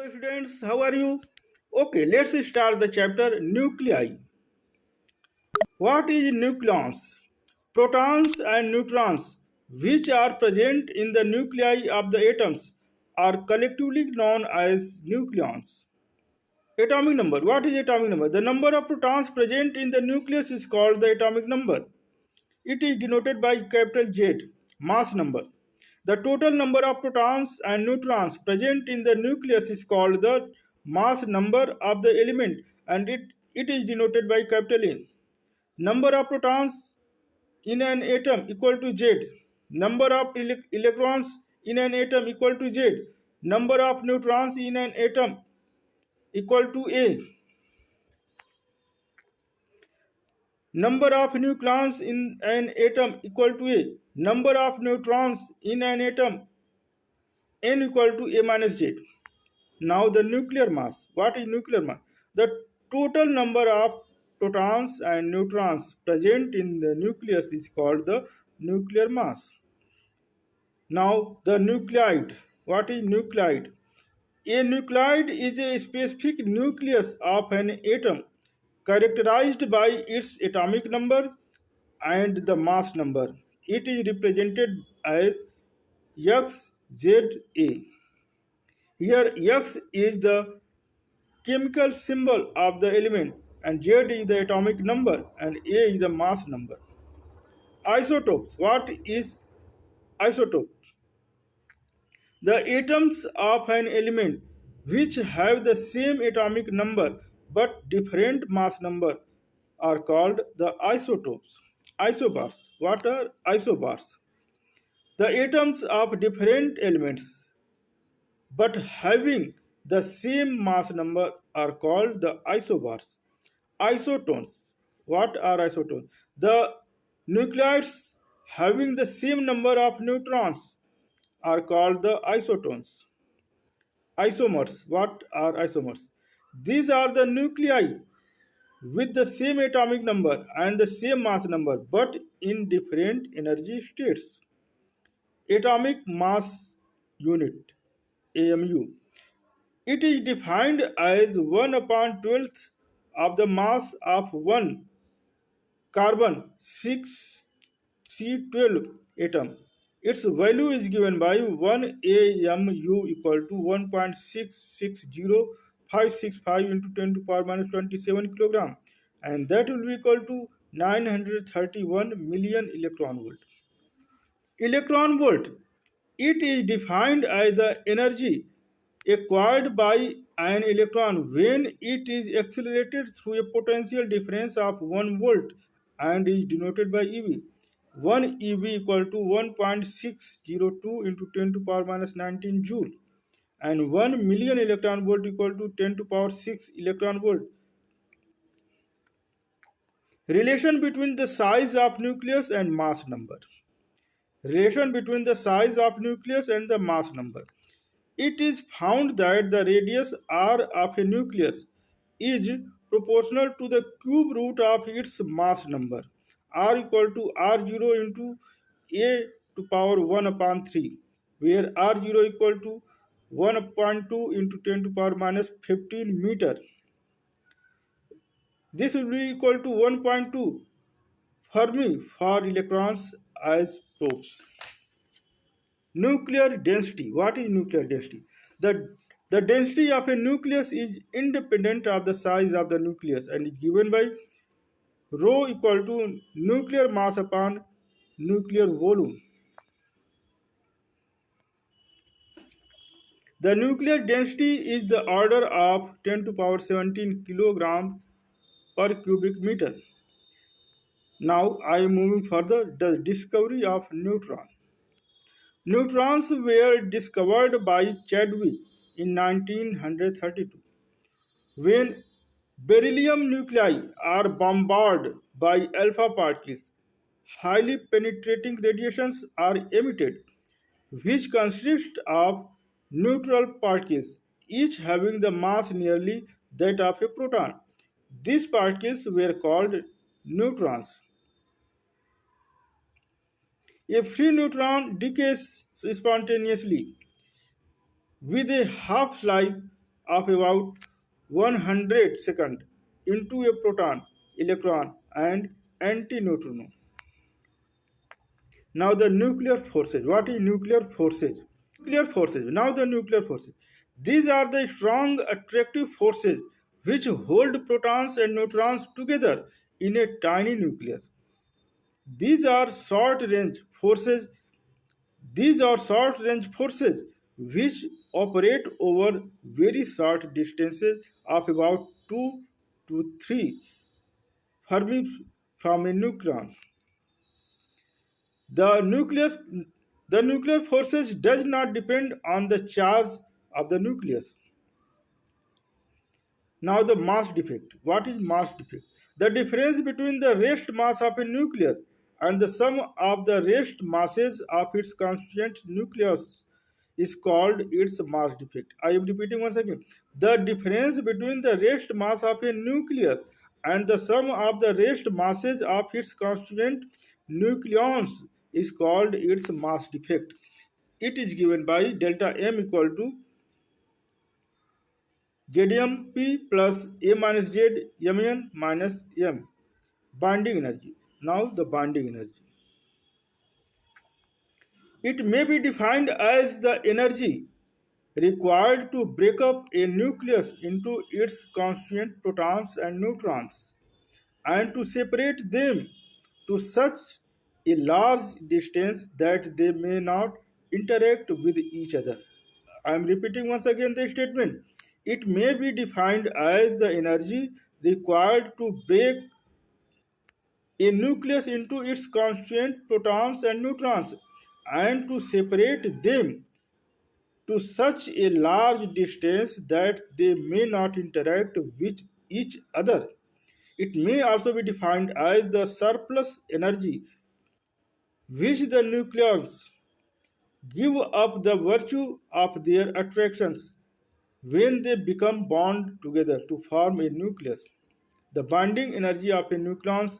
Hello students, how are you? Okay, let's start the chapter Nuclei. What is nucleons? Protons and neutrons, which are present in the nuclei of the atoms, are collectively known as nucleons. Atomic number. What is atomic number? The number of protons present in the nucleus is called the atomic number. It is denoted by capital Z, mass number. The total number of protons and neutrons present in the nucleus is called the mass number of the element, and it is denoted by capital A. Number of protons in an atom equal to Z. Number of electrons in an atom equal to Z. Number of neutrons in an atom equal to A. Number of nucleons in an atom equal to A. Number of neutrons in an atom n equal to A minus Z. Now the nuclear mass. What is nuclear mass? The total number of protons and neutrons present in the nucleus is called the nuclear mass. Now the nuclide. What is nuclide? A nuclide is a specific nucleus of an atom characterized by its atomic number and the mass number. It is represented as XZA. Here X is the chemical symbol of the element and Z is the atomic number and A is the mass number. Isotopes. What is isotope? The atoms of an element which have the same atomic number but different mass number are called the isotopes. Isobars. What are isobars? The atoms of different elements but having the same mass number are called the isobars. Isotones. What are isotones? The nucleides having the same number of neutrons are called the isotones. Isomers. What are isomers? These are the nuclei with the same atomic number and the same mass number but in different energy states. Atomic mass unit AMU. It is defined as 1 upon 12th of the mass of one carbon 6C12 atom. Its value is given by 1 AMU equal to 1.660565 into 10 to power minus 27 kilogram, and that will be equal to 931 million electron volt. Electron volt. It is defined as the energy acquired by an electron when it is accelerated through a potential difference of 1 volt and is denoted by EV. 1 EV equal to 1.602 into 10 to power minus 19 joule, and 1 million electron volt equal to 10 to power 6 electron volt. Relation between the size of nucleus and mass number. Relation between the size of nucleus and the mass number. It is found that the radius r of a nucleus is proportional to the cube root of its mass number, r equal to r0 into a to power 1 upon 3, where r0 equal to 1.2 into 10 to power minus 15 meter. This will be equal to 1.2 Fermi for electrons as probes. Nuclear density. What is nuclear density? The density of a nucleus is independent of the size of the nucleus and is given by rho equal to nuclear mass upon nuclear volume. The nuclear density is the order of 10 to power 17 kilogram per cubic meter. Now I am moving further. The discovery of neutron. Neutrons were discovered by Chadwick in 1932. When beryllium nuclei are bombarded by alpha particles, highly penetrating radiations are emitted, which consist of neutral particles, each having the mass nearly that of a proton. These particles were called neutrons. A free neutron decays spontaneously with a half-life of about 100 second into a proton, electron, and antineutrino. Now the nuclear forces. What is nuclear forces? Nuclear forces. Now the nuclear forces. These are the strong attractive forces which hold protons and neutrons together in a tiny nucleus. These are short range forces. These are short range forces which operate over very short distances of about 2 to 3 Fermi from a nucleon. The nucleus the nuclear forces does not depend on the charge of the nucleus. Now the mass defect. What is mass defect? The difference between the rest mass of a nucleus and the sum of the rest masses of its constituent nucleus is called its mass defect. I am repeating once again. The difference between the rest mass of a nucleus and the sum of the rest masses of its constituent nucleons is called its mass defect. It is given by delta M equal to ZMP plus A minus Z Mn minus M. Binding energy. Now the binding energy. It may be defined as the energy required to break up a nucleus into its constituent protons and neutrons and to separate them to such a large distance that they may not interact with each other. I am repeating once again the statement. It may be defined as the energy required to break a nucleus into its constituent protons and neutrons and to separate them to such a large distance that they may not interact with each other. It may also be defined as the surplus energy which the nucleons give up the virtue of their attractions when they become bound together to form a nucleus. The binding energy of a nucleons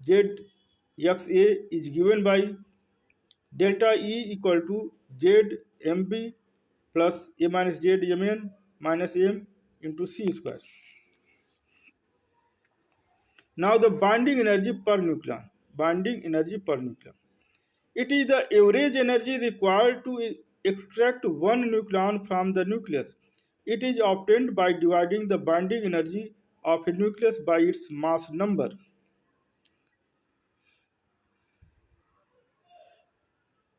ZXA is given by delta E equal to ZMB plus A minus ZMN minus M into C square. Now the binding energy per nucleon. Binding energy per nucleon. It is the average energy required to extract one nucleon from the nucleus. It is obtained by dividing the binding energy of a nucleus by its mass number.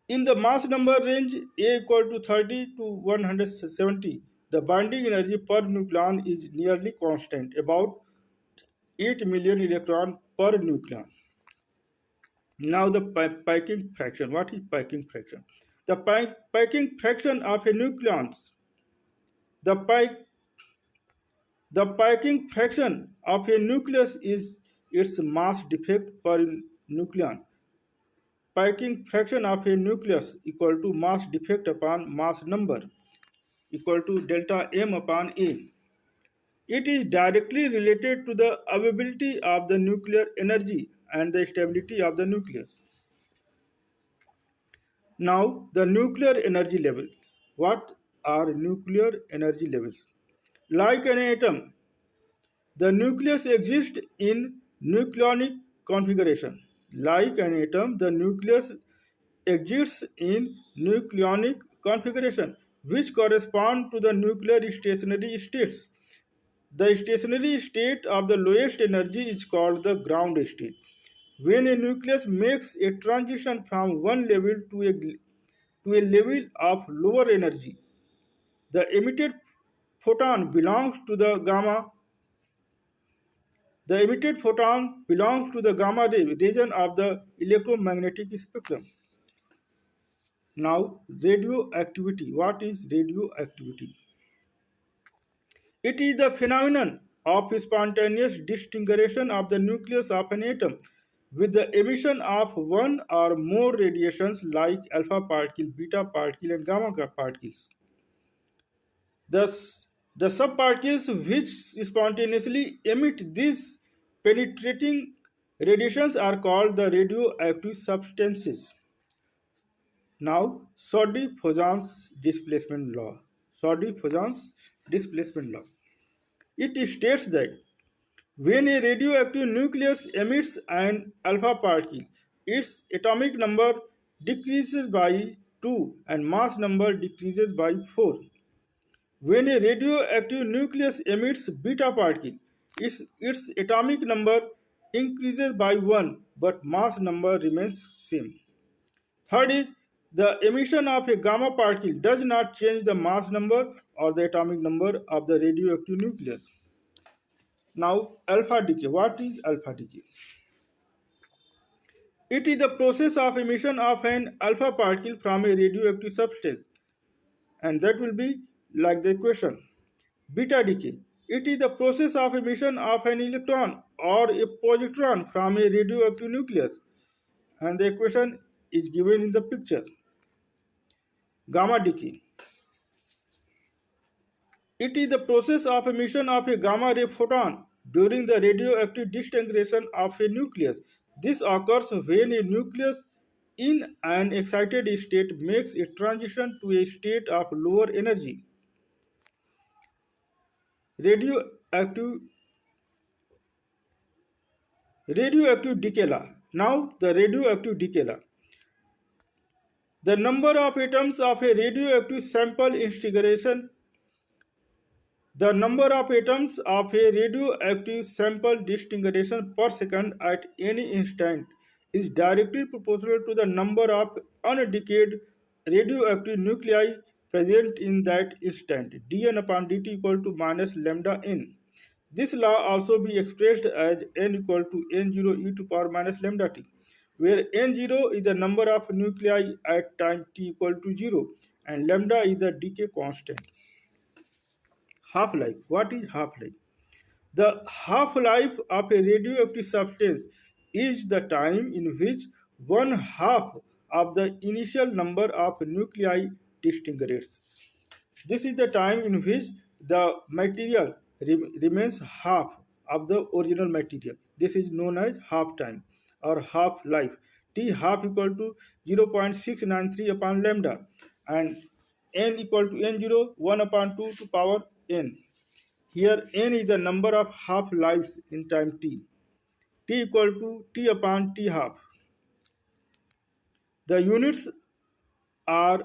In the mass number range A equal to 30 to 170, the binding energy per nucleon is nearly constant, about 8 million electrons per nucleon. Now the packing fraction. What is packing fraction? The packing fraction of a nucleon. The, the packing fraction of a nucleus is its mass defect per nucleon. Packing fraction of a nucleus equal to mass defect upon mass number equal to delta M upon A. It is directly related to the availability of the nuclear energy and the stability of the nucleus. Now, the nuclear energy levels. What are nuclear energy levels? Like an atom, the nucleus exists in nucleonic configuration. Like an atom, the nucleus exists in nucleonic configuration, which correspond to the nuclear stationary states. The stationary state of the lowest energy is called the ground state. When a nucleus makes a transition from one level to a level of lower energy, the emitted photon belongs to the gamma. The emitted photon belongs to the gamma ray region of the electromagnetic spectrum. Now, radioactivity. What is radioactivity? It is the phenomenon of spontaneous disintegration of the nucleus of an atom with the emission of one or more radiations like alpha particle, beta particle, and gamma particles. Thus, the subparticles which spontaneously emit these penetrating radiations are called the radioactive substances. Now, Soddy-Fossan's displacement law. Soddy-Fuzan's displacement law. It states that when a radioactive nucleus emits an alpha particle, its atomic number decreases by 2 and mass number decreases by 4. When a radioactive nucleus emits beta particle, its atomic number increases by 1 but mass number remains same. Third is the emission of a gamma particle does not change the mass number or the atomic number of the radioactive nucleus. Now, alpha decay. What is alpha decay? It is the process of emission of an alpha particle from a radioactive substance, and that will be like the equation. Beta decay. It is the process of emission of an electron or a positron from a radioactive nucleus, and the equation is given in the picture. Gamma decay. It is the process of emission of a gamma ray photon during the radioactive disintegration of a nucleus. This occurs when a nucleus in an excited state makes a transition to a state of lower energy. Radioactive radioactive decay law. Now the radioactive decay law. The number of atoms of a radioactive sample integration. The number of atoms of a radioactive sample disintegration per second at any instant is directly proportional to the number of undecayed radioactive nuclei present in that instant. dn upon dt equal to minus lambda n. This law also be expressed as n equal to n0 e to power minus lambda t, where n0 is the number of nuclei at time t equal to 0 and lambda is the decay constant. Half-life. What is half-life? The half-life of a radioactive substance is the time in which one half of the initial number of nuclei disintegrates. This is the time in which the material remains half of the original material. This is known as half-time or half-life. T half equal to 0.693 upon lambda and n equal to n0 1 upon 2 to power n. Here n is the number of half-lives in time t. T equal to t upon t half. The units are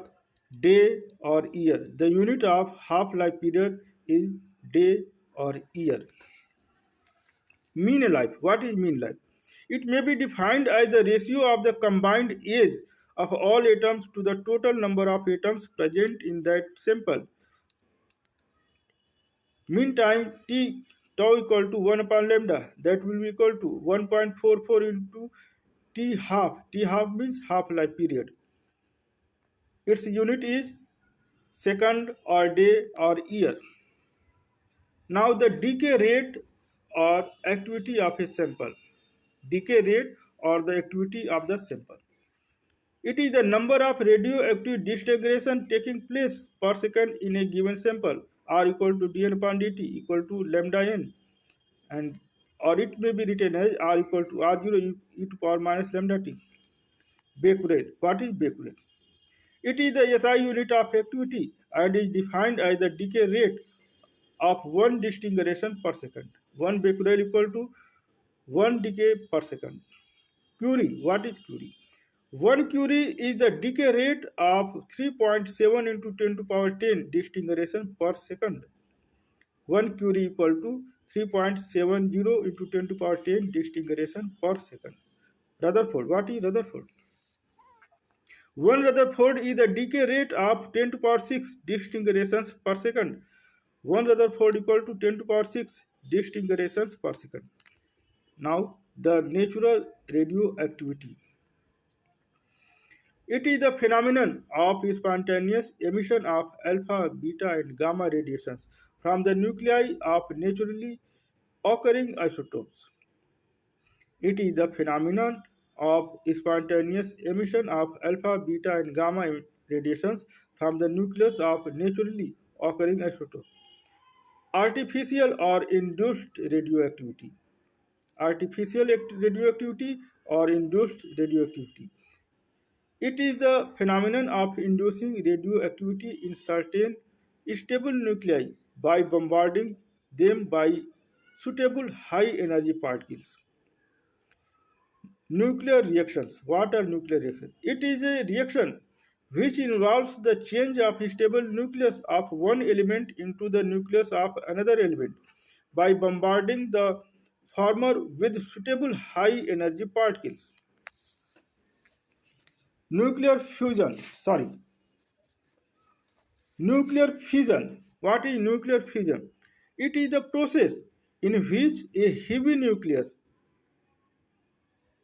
day or year. The unit of half-life period is day or year. Mean life. What is mean life? It may be defined as the ratio of the combined age of all atoms to the total number of atoms present in that sample. Mean time t tau equal to 1 upon lambda, that will be equal to 1.44 into t half. T half means half life period. Its unit is second or day or year. Now the decay rate or activity of a sample. Decay rate or the activity of the sample. It is the number of radioactive disintegration taking place per second in a given sample. R equal to dn upon dt equal to lambda n, and or it may be written as R equal to R0 e to power minus lambda t. Becquerel. What is Becquerel? It is the SI unit of activity and is defined as the decay rate of one disintegration per second. 1 becquerel equal to 1 decay per second. Curie. What is Curie? 1 Curie is the decay rate of 3.7 into 10 to power 10 disintegration per second. 1 Curie equal to 3.70 into 10 to power 10 disintegration per second. Rutherford. What is Rutherford? 1 Rutherford is the decay rate of 10 to power 6 disintegrations per second. 1 Rutherford equal to 10 to power 6 disintegrations per second. Now, the natural radioactivity. It is the phenomenon of spontaneous emission of alpha, beta, and gamma radiations from the nuclei of naturally occurring isotopes. It is the phenomenon of spontaneous emission of alpha, beta, and gamma radiations from the nucleus of naturally occurring isotopes. Artificial or induced radioactivity. Artificial radioactivity or induced radioactivity. It is the phenomenon of inducing radioactivity in certain stable nuclei by bombarding them by suitable high energy particles. Nuclear reactions. What are nuclear reactions? It is a reaction which involves the change of stable nucleus of one element into the nucleus of another element by bombarding the former with suitable high energy particles. Nuclear fusion. Sorry. Nuclear fission. What is nuclear fission? It is the process in which a heavy nucleus,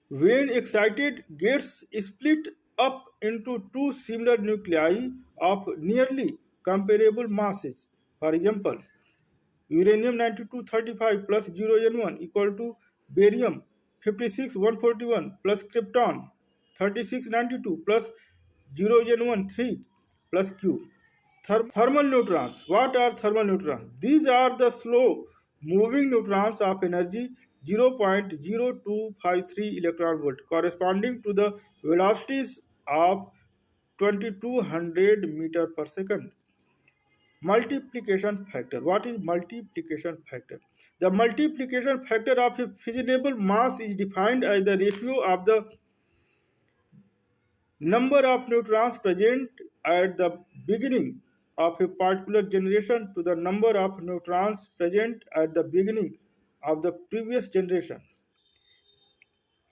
when excited, gets split up into two similar nuclei of nearly comparable masses. For example, uranium 9235 plus 0N1 equal to barium 56141 plus krypton 3692 plus 0N1 3 plus Q. Thermal neutrons. What are thermal neutrons? These are the slow moving neutrons of energy 0.0253 electron volt corresponding to the velocities of 2200 meter per second. Multiplication factor. What is multiplication factor? The multiplication factor of a fissionable mass is defined as the ratio of the number of neutrons present at the beginning of a particular generation to the number of neutrons present at the beginning of the previous generation.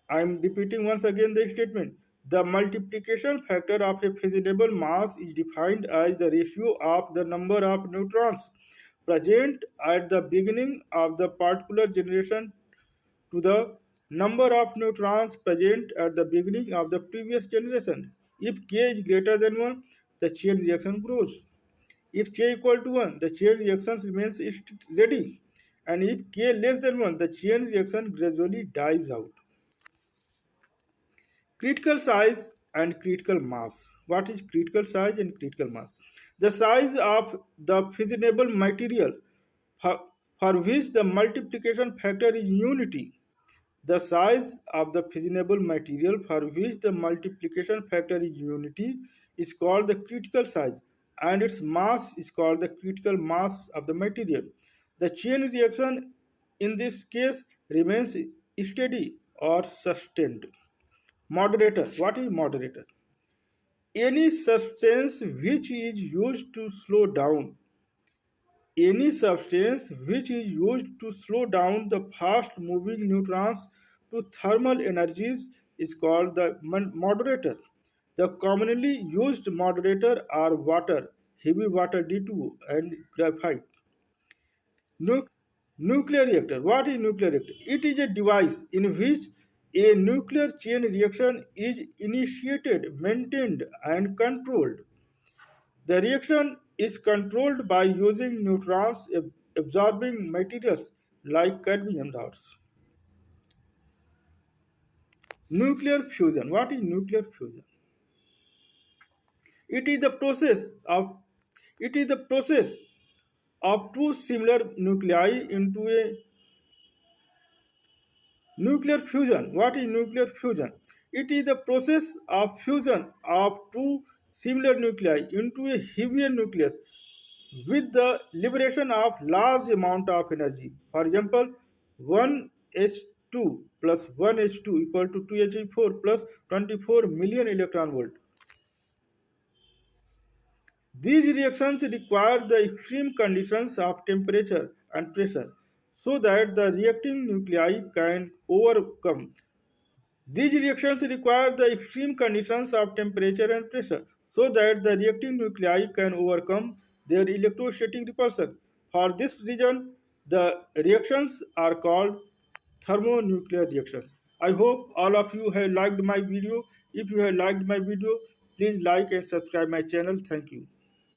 I am repeating once again the statement. The multiplication factor of a fissionable mass is defined as the ratio of the number of neutrons present at the beginning of the particular generation to the number of neutrons present at the beginning of the previous generation. If k is greater than 1, the chain reaction grows. If k equal to 1, the chain reaction remains ready. And if k less than 1, the chain reaction gradually dies out. Critical size and critical mass. What is critical size and critical mass? The size of the fissionable material for, for which the multiplication factor is unity. The size of the fissionable material for which the multiplication factor is unity is called the critical size, and its mass is called the critical mass of the material. The chain reaction in this case remains steady or sustained. Moderator. What is moderator? Any substance which is used to slow down any substance which is used to slow down the fast moving neutrons to thermal energies is called the moderator. The commonly used moderator are water, heavy water D2 and graphite. Nuclear reactor. What is nuclear reactor? It is a device in which a nuclear chain reaction is initiated, maintained, and controlled. The reaction is controlled by using neutrons absorbing materials like cadmium dots. Nuclear fusion. What is nuclear fusion? It is the process of it is the process of two similar nuclei into a nuclear fusion. What is nuclear fusion? It is the process of fusion of two similar nuclei into a heavier nucleus with the liberation of large amount of energy. For example, 1H2 plus 1H2 equal to 2He4 plus 24 million electron volt. These reactions require the extreme conditions of temperature and pressure so that the reacting nuclei can overcome. These reactions require the extreme conditions of temperature and pressure so that the reacting nuclei can overcome their electrostatic repulsion. For this reason, the reactions are called thermonuclear reactions. I hope all of you have liked my video. If you have liked my video, please like and subscribe my channel. Thank you.